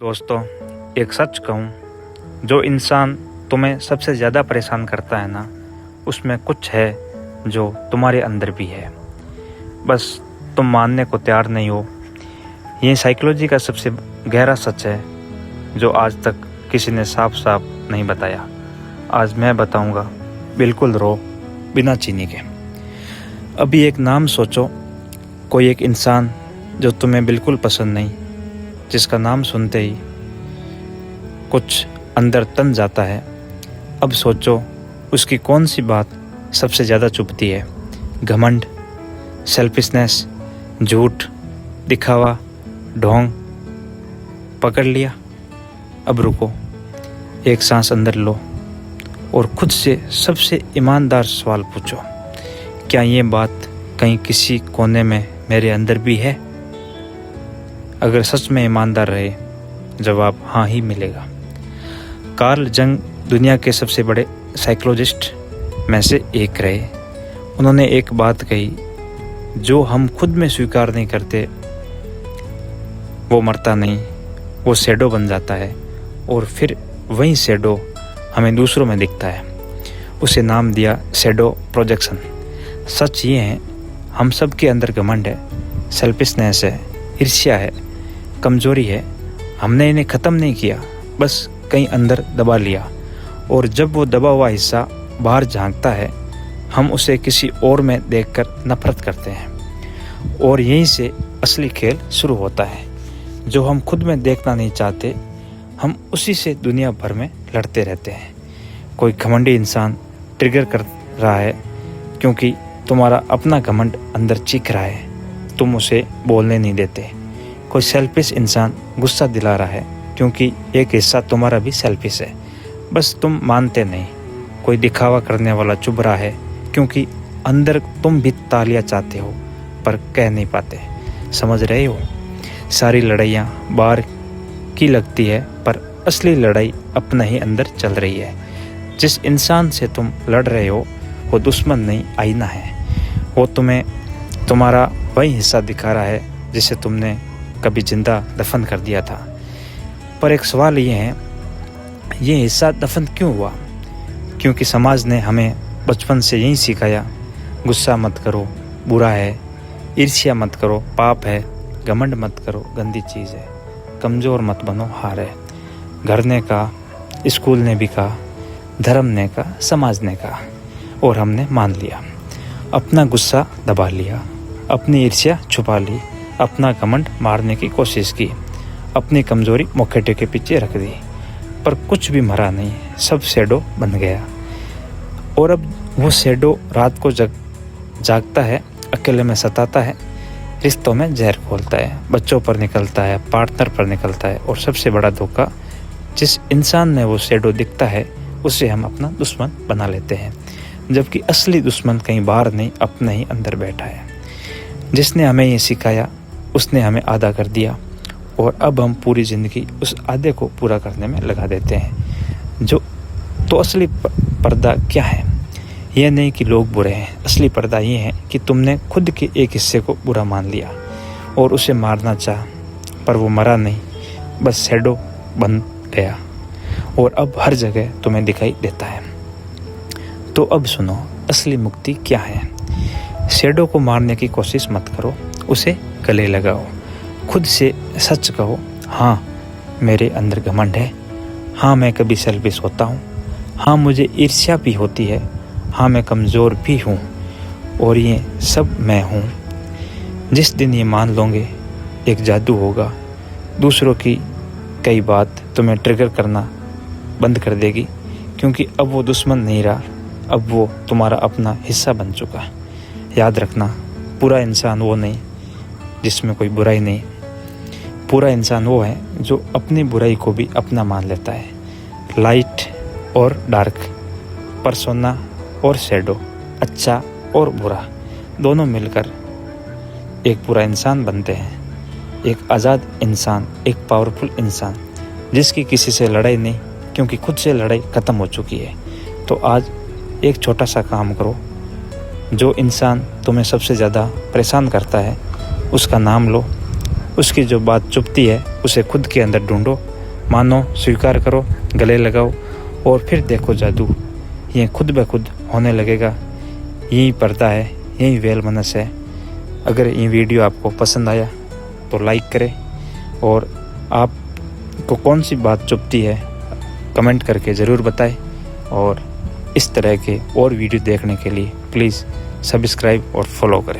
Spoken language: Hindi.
दोस्तों, एक सच कहूँ, जो इंसान तुम्हें सबसे ज़्यादा परेशान करता है ना, उसमें कुछ है जो तुम्हारे अंदर भी है, बस तुम मानने को तैयार नहीं हो। ये साइकोलॉजी का सबसे गहरा सच है जो आज तक किसी ने साफ साफ नहीं बताया। आज मैं बताऊंगा, बिल्कुल रो, बिना चीनी के। अभी एक नाम सोचो, कोई एक इंसान जो तुम्हें बिल्कुल पसंद नहीं, जिसका नाम सुनते ही कुछ अंदर तन जाता है। अब सोचो, उसकी कौन सी बात सबसे ज़्यादा चुभती है? घमंड, सेल्फिशनेस, झूठ, दिखावा, ढोंग। पकड़ लिया? अब रुको, एक सांस अंदर लो और खुद से सबसे ईमानदार सवाल पूछो, क्या ये बात कहीं किसी कोने में मेरे अंदर भी है? अगर सच में ईमानदार रहे, जवाब हाँ ही मिलेगा। कार्ल जंग दुनिया के सबसे बड़े साइकोलॉजिस्ट में से एक रहे। उन्होंने एक बात कही, जो हम खुद में स्वीकार नहीं करते वो मरता नहीं, वो शैडो बन जाता है और फिर वही शैडो हमें दूसरों में दिखता है। उसे नाम दिया शैडो प्रोजेक्शन। सच ये है, हम सब के अंदर घमंड है, सेल्फिशनेस है, ईर्ष्या है, कमजोरी है। हमने इन्हें ख़त्म नहीं किया, बस कहीं अंदर दबा लिया, और जब वो दबा हुआ हिस्सा बाहर झांकता है, हम उसे किसी और में देखकर नफरत करते हैं। और यहीं से असली खेल शुरू होता है। जो हम खुद में देखना नहीं चाहते, हम उसी से दुनिया भर में लड़ते रहते हैं। कोई घमंडी इंसान ट्रिगर कर रहा है क्योंकि तुम्हारा अपना घमंड अंदर चीख रहा है, तुम उसे बोलने नहीं देते। कोई सेल्फिश इंसान गुस्सा दिला रहा है क्योंकि एक हिस्सा तुम्हारा भी सेल्फिश है, बस तुम मानते नहीं। कोई दिखावा करने वाला चुभ रहा है क्योंकि अंदर तुम भी तालियां चाहते हो पर कह नहीं पाते। समझ रहे हो? सारी लड़ाइयाँ बाहर की लगती है पर असली लड़ाई अपना ही अंदर चल रही है। जिस इंसान से तुम लड़ रहे हो वो दुश्मन नहीं, आईना है। वो तुम्हें तुम्हारा वही हिस्सा दिखा रहा है जिसे तुमने कभी जिंदा दफन कर दिया था। पर एक सवाल ये है, ये हिस्सा दफन क्यों हुआ? क्योंकि समाज ने हमें बचपन से यही सिखाया, गुस्सा मत करो, बुरा है, ईर्ष्या मत करो, पाप है, घमंड मत करो, गंदी चीज़ है, कमज़ोर मत बनो, हार है। घर ने कहा, स्कूल ने भी कहा, धर्म ने कहा, समाज ने कहा, और हमने मान लिया। अपना गुस्सा दबा लिया, अपनी ईर्ष्या छुपा ली, अपना घमंड मारने की कोशिश की, अपनी कमज़ोरी मुखौटे के पीछे रख दी, पर कुछ भी मरा नहीं, सब शैडो बन गया। और अब वो शैडो रात को जागता है, अकेले में सताता है, रिश्तों में जहर खोलता है, बच्चों पर निकलता है, पार्टनर पर निकलता है, और सबसे बड़ा धोखा, जिस इंसान में वो शैडो दिखता है उसे हम अपना दुश्मन बना लेते हैं, जबकि असली दुश्मन कहीं बाहर नहीं, अपने ही अंदर बैठा है। जिसने हमें ये सिखाया उसने हमें आधा कर दिया, और अब हम पूरी ज़िंदगी उस आधे को पूरा करने में लगा देते हैं। तो असली पर्दा क्या है? यह नहीं कि लोग बुरे हैं, असली पर्दा ये है कि तुमने खुद के एक हिस्से को बुरा मान लिया और उसे मारना चाहा, पर वो मरा नहीं, बस शैडो बन गया, और अब हर जगह तुम्हें दिखाई देता है। तो अब सुनो, असली मुक्ति क्या है? शैडो को मारने की कोशिश मत करो, उसे गले लगाओ, खुद से सच कहो, हाँ मेरे अंदर घमंड है, हाँ मैं कभी सेल्फिश होता हूँ, हाँ मुझे ईर्ष्या भी होती है, हाँ मैं कमज़ोर भी हूँ, और ये सब मैं हूँ। जिस दिन ये मान लोगे, एक जादू होगा। दूसरों की कई बात तुम्हें ट्रिगर करना बंद कर देगी, क्योंकि अब वो दुश्मन नहीं रहा, अब वो तुम्हारा अपना हिस्सा बन चुका। याद रखना, पूरा इंसान वो नहीं जिसमें कोई बुराई नहीं। पूरा इंसान वो है जो अपनी बुराई को भी अपना मान लेता है। लाइट और डार्क, पर्सोना और शैडो, अच्छा और बुरा, दोनों मिलकर एक पूरा इंसान बनते हैं। एक आज़ाद इंसान, एक पावरफुल इंसान, जिसकी किसी से लड़ाई नहीं, क्योंकि खुद से लड़ाई ख़त्म हो चुकी है। तो आज एक छोटा सा काम करो। जो इंसान तुम्हें सबसे ज़्यादा परेशान करता है उसका नाम लो, उसकी जो बात चुभती है उसे खुद के अंदर ढूंढो मानो, स्वीकार करो, गले लगाओ और फिर देखो जादू, ये खुद ब खुद होने लगेगा। यही पर्दा है, यही वेल मनस है। अगर ये वीडियो आपको पसंद आया तो लाइक करें और आपको कौन सी बात चुभती है कमेंट करके ज़रूर बताएं। और इस तरह के और वीडियो देखने के लिए प्लीज़ सब्सक्राइब और फॉलो करें।